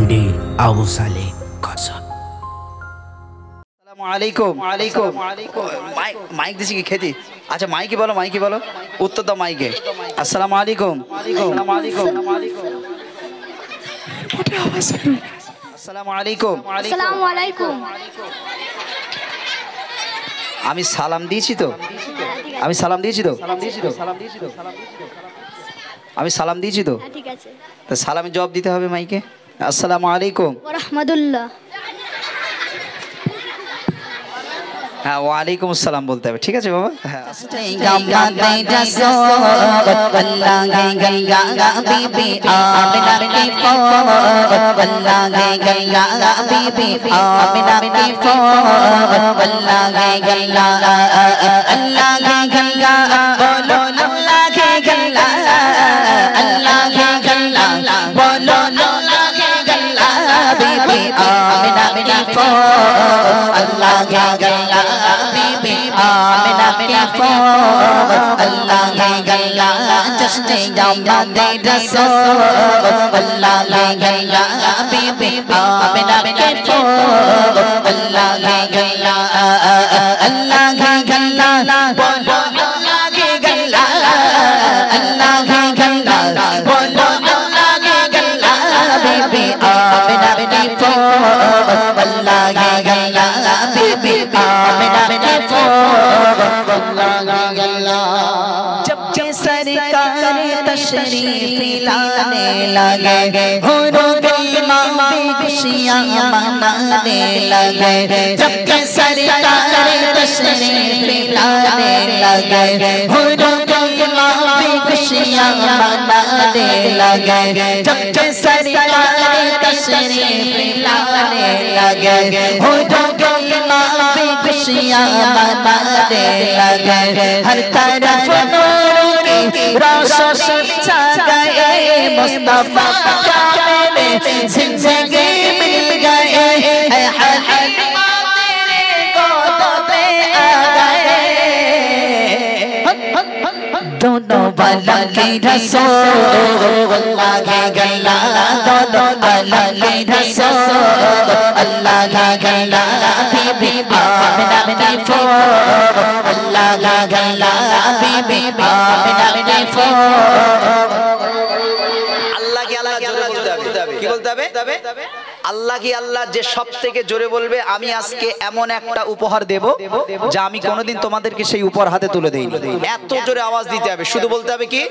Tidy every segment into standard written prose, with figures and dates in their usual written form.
MD Abu Saleh Qasim। Mic দিছি কি খেতে? আচ্ছা মাইকি বলো, মাইকি বলো, উত্তর দাও মাইকে। আসসালামু আলাইকুম। আসসালামু আলাইকুম। আসসালামু আলাইকুম। আমি সালাম দিয়েছি তো, আমি সালাম দিয়েছি তো, আমি সালাম দিয়েছি তো, ঠিক আছে। তা সালামে জবাব দিতে হবে মাইকে। আসসালামু আলাইকুম। ওয়া রাহমাতুল্লাহ। হ্যাঁ ওয়ালাইকুম আসসালাম বলতে হবে, ঠিক আছে বাবা। হ্যাঁ तशरीफ लाने लगे हुरों गलिमा भी खुशियाँ मनाने लगे जब के सरकार तशरीफ लाने लगे हुरों गलिमा भी खुशियाँ मनाने लगे जब के सरकार तशरीफ लाने लगे हुरों गलिमा भी खुशियाँ मनाने लगे हर तरफ रोशनी छा गए मुस्तफा कामिल जिंदगी मिल गए हलीमा तेरे गोद पे आ गए दोनों बाला की रसूल अल्लाह की गल्ला दोनों बाला की रसूल अल्लाह की गल्ला बीबी आमिना की फूल अल्लाह की गल्ला बीबी आमिना की फूल আল্লাহ কি আল্লাহ জোরে বলতে হবে। কি বলতে হবে? আল্লাহ কি আল্লাহ যে সব থেকে জোরে বলবে আমি আজকে এমন একটা উপহার দেব যা আমি কোনোদিন তোমাদেরকে সেই উপহার হাতে তুলে দেইনি। এত জোরে আওয়াজ দিতে হবে, শুধু বলতে হবে কি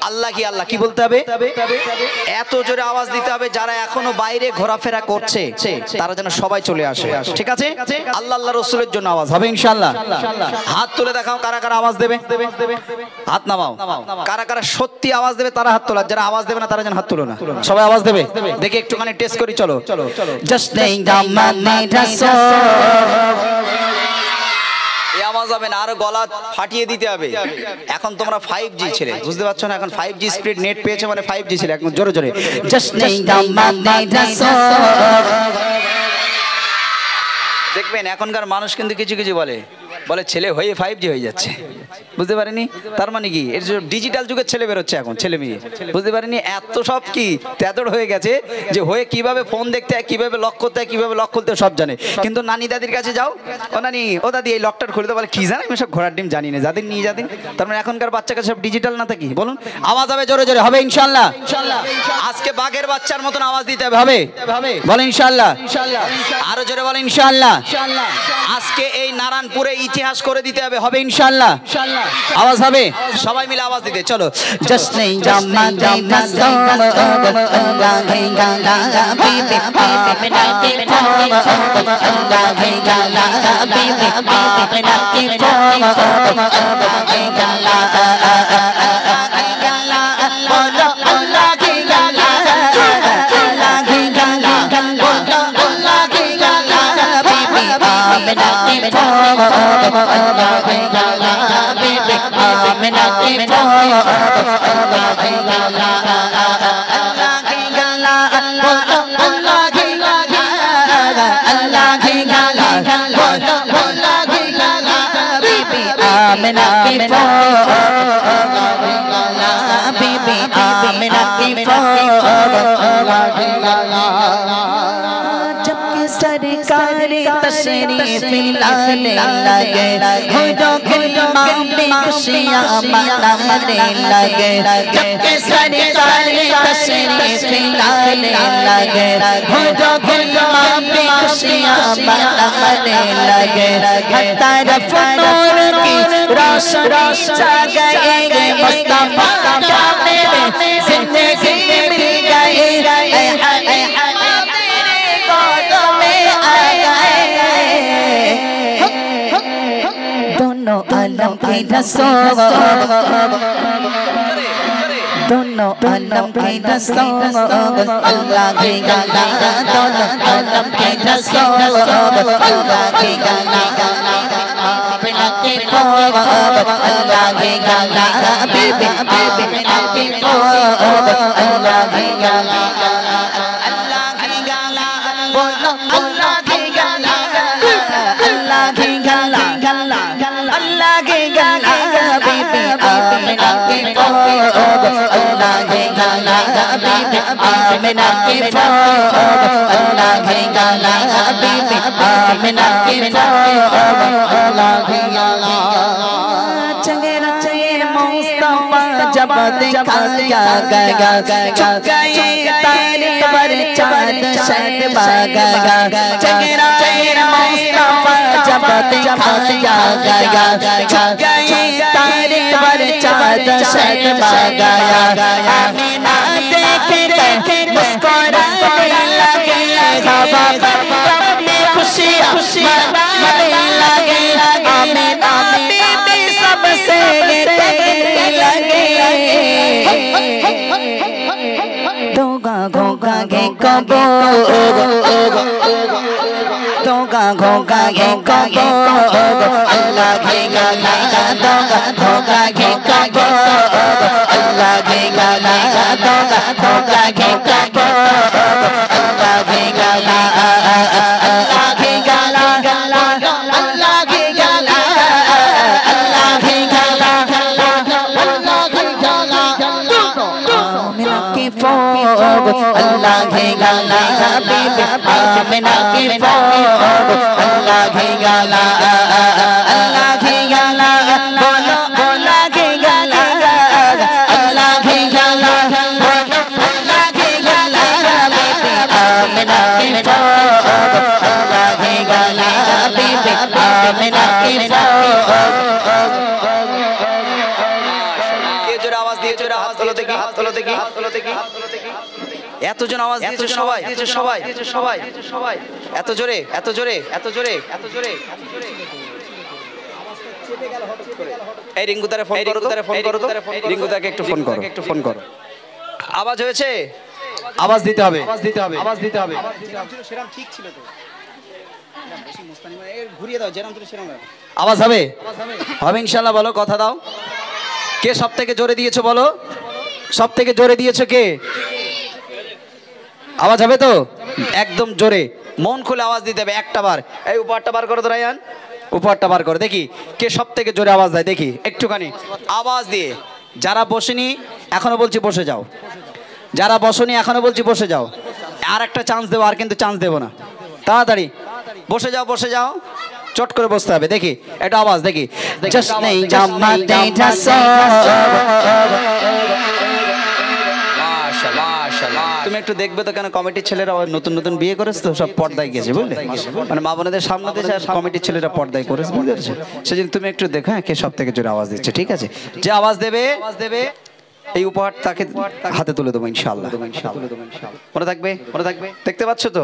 আল্লাহ কি আল্লাহ। কি বলতে হবে? এত জোরে আওয়াজ দিতে হবে যারা এখনো বাইরে ঘোরাফেরা করছে তারা যেন সবাই চলে আসে, ঠিক আছে? আল্লাহ আল্লাহ রসুলের জন্য আওয়াজ হবে ইনশাআল্লাহ। হাত তুলে দেখাও কারা কারা আওয়াজ দেবে, হাত নামাও। কারা কারা সত্যি আওয়াজ দেবে তারা হাত তোলা, যারা আওয়াজ দেবে না তারা যেন হাত তুলো না। সবাই আওয়াজ দেবে দেখে একটুখানি টেস্ট করি, চলো जश्न दामने रसूल এই আওয়াজ হবে না, আরো গলা ফাটিয়ে দিতে হবে। এখন তোমরা 5G ছেলে, বুঝতে পারছো না? এখন 5G স্পিড নেট পেয়েছে মানে 5G ছেলে, এখন জোরে জোরে जश्न दामने रसूल দেখবেন এখনকার মানুষ কিন্তু কিছু কিছু বলে ছেলে হয়ে 5G হয়ে যাচ্ছে, বুঝতে পারেনি? তার মানে কি এর ডিজিটাল যুগের ছেলে বেরোচ্ছে এখন, ছেলে মেয়ে, বুঝতে পারেনি? এত সব কি তেদড় হয়ে গেছে যে হয়ে কিভাবে ফোন দেখতে হয়, কিভাবে লক করতে হয়, কিভাবে লক খুলতে সব জানে। কিন্তু নানি দাদির কাছে যাও, ও নানি ও দাদি এই লকটার খুলতে বলে কি জানে, আমি সব ঘোড়ার ডিম জানি না, যাদের নিয়ে যাদের। তার মানে এখনকার বাচ্চা কাছে সব ডিজিটাল না থাকি। বলুন আওয়াজ হবে জোরে জোরে, হবে ইনশাআল্লাহ। আজকে বাঘের বাচ্চার মতন আওয়াজ দিতে হবে, বলে ইনশাআল্লাহ। আরো জোরে বলে ইনশাআল্লাহ। আজকে এই নারায়ণপুরে ইতিহাস করে দিতে হবে, হবে ইনশাআল্লাহ। আওয়াজ হবে, সবাই মিলে আওয়াজ দিতে চলো। जश्न दामने रसूल अल्लाह की गल्ला बीबी आमिना की फूल अल्लाह की गल्ला बीबी आमिना की फूल अल्लाह की गल्ला बोलो अल्लाह की गल्ला अल्लाह की गल्ला बोलो अल्लाह की गल्ला बीबी आमिना की फूल अल्लाह की गल्ला बीबी आमिना की फूल अल्लाह की गल्ला अल्लाह की गल्ला बोलो अल्लाह की गल्ला अल्लाह की गल्ला बोलो अल्लाह की गल्ला बीबी आमिना की फूल अल्लाह की गल्ला बीबी आमिना की फूल अल्लाह की गल्ला तशरीफ लाने लगे हो कलमा पे खुशियां मनाने लगे जब के सरकार तशरीफ लाने लगे हो कलमा पे खुशियां मनाने लगे तरफ नूर की रोशनी छा गई मुस्तफा का मेरे जिंदगी मिल गई दोनों आलम की रसूल दोनों आलम की रसूल अल्लाह की गाना दोनों आलम की रसूल अल्लाह की गाना बिना के फोब अल्लाह की गाना बीबी बिना के फोब अल्लाह की गाना अल्लाह की गाना बोलो अल्लाह की गाना अल्लाह की गाना अल्लाह की गाना बीबी आमिना की फोब अल्लाह की गाना बीबी आमिना की फोब अल्लाह की गाना बीबी आमिना की फोब अल्लाह की गाना चेहरा मुस्तफा जब दिखाया गया चुप गए तारे पर चांद शर्मा गया चेहरा मुस्तफा जब दिखाया गया चुप गए तारे पर चांद शर्मा गया आमीना देख के मुस्कुराने लगे हवा पर खुशियां मनाने लगे आमीना बीबी सबसे लगे दोगा घोगा के कबो दोगा घोगा के कबो अल्लाह के गाना दोगा घोगा के कबो अल्लाह के गाना दोगा घोगा के कबो अल्लाह के गाना अल्लाह के गाना अल्लाह के गाना अल्लाह के गाना अल्लाह के गाना आमिना की फोब अल्लाह के गाना बीबी आमिना की फोब अल्लाह के गाना अल्लाह के गाना बोलो बोला के गाना अल्लाह के गाना बोलो अल्लाह के गाना बीबी आमिना की फोब अल्लाह के गाना बीबी आमिना की फोब आवाज দিয়েছে হাত তোলো দেখি হাত তোলো দেখি হাত তোলো দেখি এতজন আওয়াজ দিয়েছে সবাই সবাই সবাই সবাই এত জোরে এত জোরে এত জোরে এত জোরে এই রিঙ্গুদারে ফোন করো তো রিঙ্গুদাকে একটু ফোন করো আওয়াজ হয়েছে আওয়াজ দিতে হবে আওয়াজ দিতে হবে সেরাম ঠিক ছিল তো বেশি মুস্তানি মানে ঘুরিয়ে দাও যেরাম ছিল সেরাম আওয়াজ হবে হবে ইনশাআল্লাহ বলো কথা দাও কে সবথেকে জোরে দিয়েছো বলো সবথেকে জোরে দিয়েছো কে আওয়াজ হবে তো একদম জোরে মন খুলে আওয়াজ দিতে হবে একটা বার এই উপরটা বার করো তো রায়ান উপরটা বার করো দেখি কে সবথেকে জোরে আওয়াজ দেয় দেখি একটুখানি আওয়াজ দিয়ে যারা বসেনি এখনো বলছি বসে যাও যারা বসেনি এখনো বলছি বসে যাও আর একটা চান্স দেবো আর কিন্তু চান্স দেবো না তাড়াতাড়ি বসে যাও চট করে বসতে হবে দেখি এটা আওয়াজ দেখি জশ্নে জামাতে মাশাআল্লাহ তুমি একটু দেখবে তো কেন কমিটির ছেলেরা নতুন নতুন বিয়ে করেছে তো সব পর্দায় গেছে বুঝলে মানে মা বোনদের সামনে দিয়ে কমিটির ছেলেরা পর্দায় করেছে বুঝতে পেরেছো সেজন্য তুমি একটু দেখো হ্যাঁ কে সবথেকে জোরে আওয়াজ দিচ্ছে ঠিক আছে যে আওয়াজ দেবে এই উপহার তাকে হাতে তুলে দেবো ইনশাআল্লাহ মনে থাকবে দেখতে পাচ্ছ তো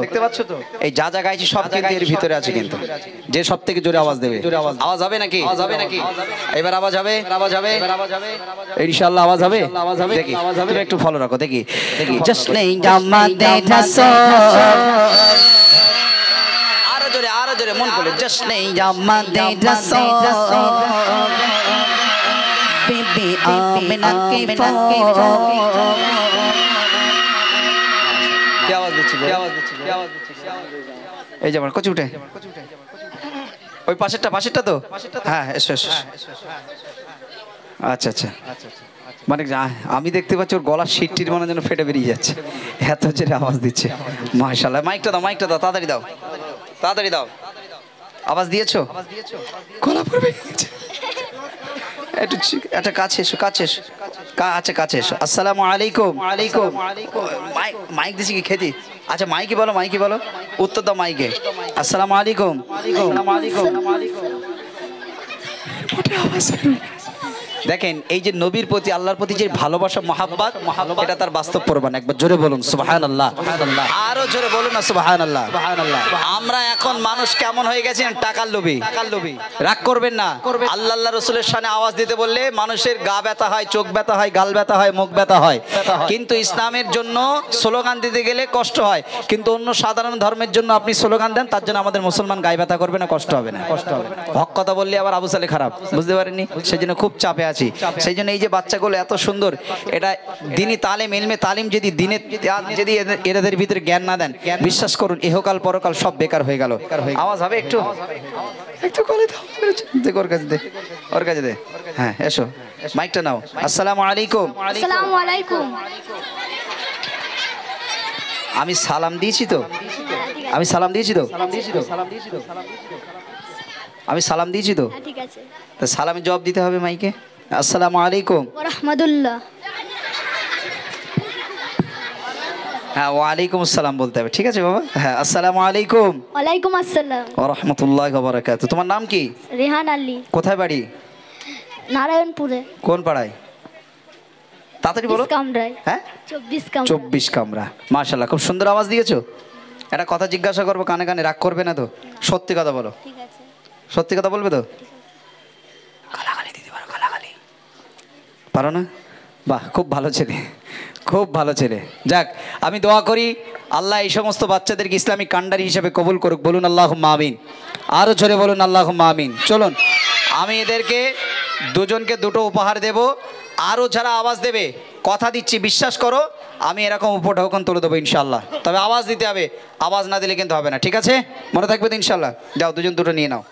এই যা যা গাইছি সব কিন্তু এর ভিতরে আছে কিন্তু যে সবথেকে জোরে আওয়াজ দেবে আওয়াজ হবে নাকি এবার আওয়াজ হবে ইনশাআল্লাহ আওয়াজ হবে দেখি তুমি একটু ফলো রাখো দেখি জশ্নে জামাতে আরো জোরে মন করে জশ্নে জামাতে बीबी आमिना की फोब क्या आवाज দিচ্ছে এই যে আমার কচি উঠে ওই পাশেরটা তো হ্যাঁ এসো আচ্ছা মানে আমি দেখতে পাচ্ছি ওর গলার শিটটির মানে যেন ফেটে বেরিয়ে যাচ্ছে এত জোরে আওয়াজ দিচ্ছে মাশাআল্লাহ মাইকটা দাও তাড়াতাড়ি দাও আওয়াজ দিয়েছো? গলা পড়বে একটু একটা কাছে এসো, কাছে এসো, আচ্ছা কাছে এসো। আসসালামু আলাইকুম। আলাইকুম। মাইক দিছি কি খেতে? আচ্ছা মাইকে বলো, মাইকে বলো, উত্তর দাও মাইকে। আসসালামু আলাইকুম। দেখেন এই যে নবীর প্রতি আল্লাহর প্রতি যে ভালোবাসা মহাব্বত, এটা তার বাস্তব প্রমাণ। একবার জোরে বলুন সুবহানাল্লাহ, আরো জোরে বলুন না সুবহানাল্লাহ। আমরা এখন মানুষ কেমন হয়ে গেছেন? টাকার লোভী। রাগ করবেন না, আল্লাহ আল্লাহ রসুলের সামনে আওয়াজ দিতে বললে মানুষের গা ব্যথা হয়, চোখ ব্যথা হয়, গাল ব্যথা হয়, মুখ ব্যথা হয়, কিন্তু ইসলামের জন্য স্লোগান দিতে গেলে কষ্ট হয়। কিন্তু অন্য সাধারণ ধর্মের জন্য আপনি স্লোগান দেন, তার জন্য আমাদের মুসলমান গায়ে ব্যথা করবে না, কষ্ট হবে না। হক কথা বললে আবার আবু সালে খারাপ, বুঝতে পারেননি? সেই জন্য খুব চাপে আছি। সেই জন্য এই যে বাচ্চাগুলো এত সুন্দর, এটা দিনী তালিম, ইলমে তালিম যদি দিনে যদি এদের ভিতরে জ্ঞান না দেন, বিশ্বাস করুন ইহকাল পরকাল সব বেকার হয়ে গেল। আওয়াজ হবে একটু, একটু করে দাও, ওর কাছে দে, ওর কাছে দে। হ্যাঁ এসো, মাইকটা নাও। আসসালামু আলাইকুম। আসসালামু আলাইকুম। আমি সালাম দিয়েছি তো, আমি সালাম দিয়েছি তো, আমি সালাম দিয়েছি তো, ঠিক আছে। তা সালামে জবাব দিতে হবে মাইকে। আসসালামু আলাইকুম। ওয়া রাহমাতুল্লাহ। হ্যাঁ ওয়ালাইকুম আসসালাম বলতে হবে, ঠিক আছে বাবা। হ্যাঁ আসসালামু আলাইকুম। ওয়ালাইকুম আসসালাম। ওয়া রাহমাতুল্লাহি ওয়া বারাকাতুহু। তোমার নাম কি? রেহান আলী। কোথায় বাড়ি? নারায়ণপুরে। কোন পাড়ায়? তাড়াতাড়ি বলো। 24 কামরায়। হ্যাঁ 24 কামরা। 24 কামরা। মাশাআল্লাহ, খুব সুন্দর আওয়াজ দিয়েছো। একটা কথা জিজ্ঞাসা করবো, কানে কানে রাগ করবে না তো? সত্যি কথা বলো, ঠিক আছে। সত্যি কথা বলবে তো? গালাগালি দিতে পারো? গালাগালি পারো না? বাহ, খুব ভালো ছেলে, খুব ভালো ছেলে। যাক, আমি দোয়া করি আল্লাহ এই সমস্ত বাচ্চাদেরকে ইসলামিক কান্ডারি হিসেবে কবুল করুক। বলুন আল্লাহুম্মা আমিন। আরও জোরে বলুন আল্লাহুম্মা আমিন। চলুন, আমি এদেরকে দুজনকে দুটো উপহার দেব। আরও যারা আওয়াজ দেবে, কথা দিচ্ছি, বিশ্বাস করো আমি এরকম উপঢৌকন তুলে দেবো ইনশাল্লাহ। তবে আওয়াজ দিতে হবে, আওয়াজ না দিলে কিন্তু হবে না, ঠিক আছে? মনে থাকবে তো ইনশাল্লাহ? যাও দুজন দুটো নিয়ে নাও।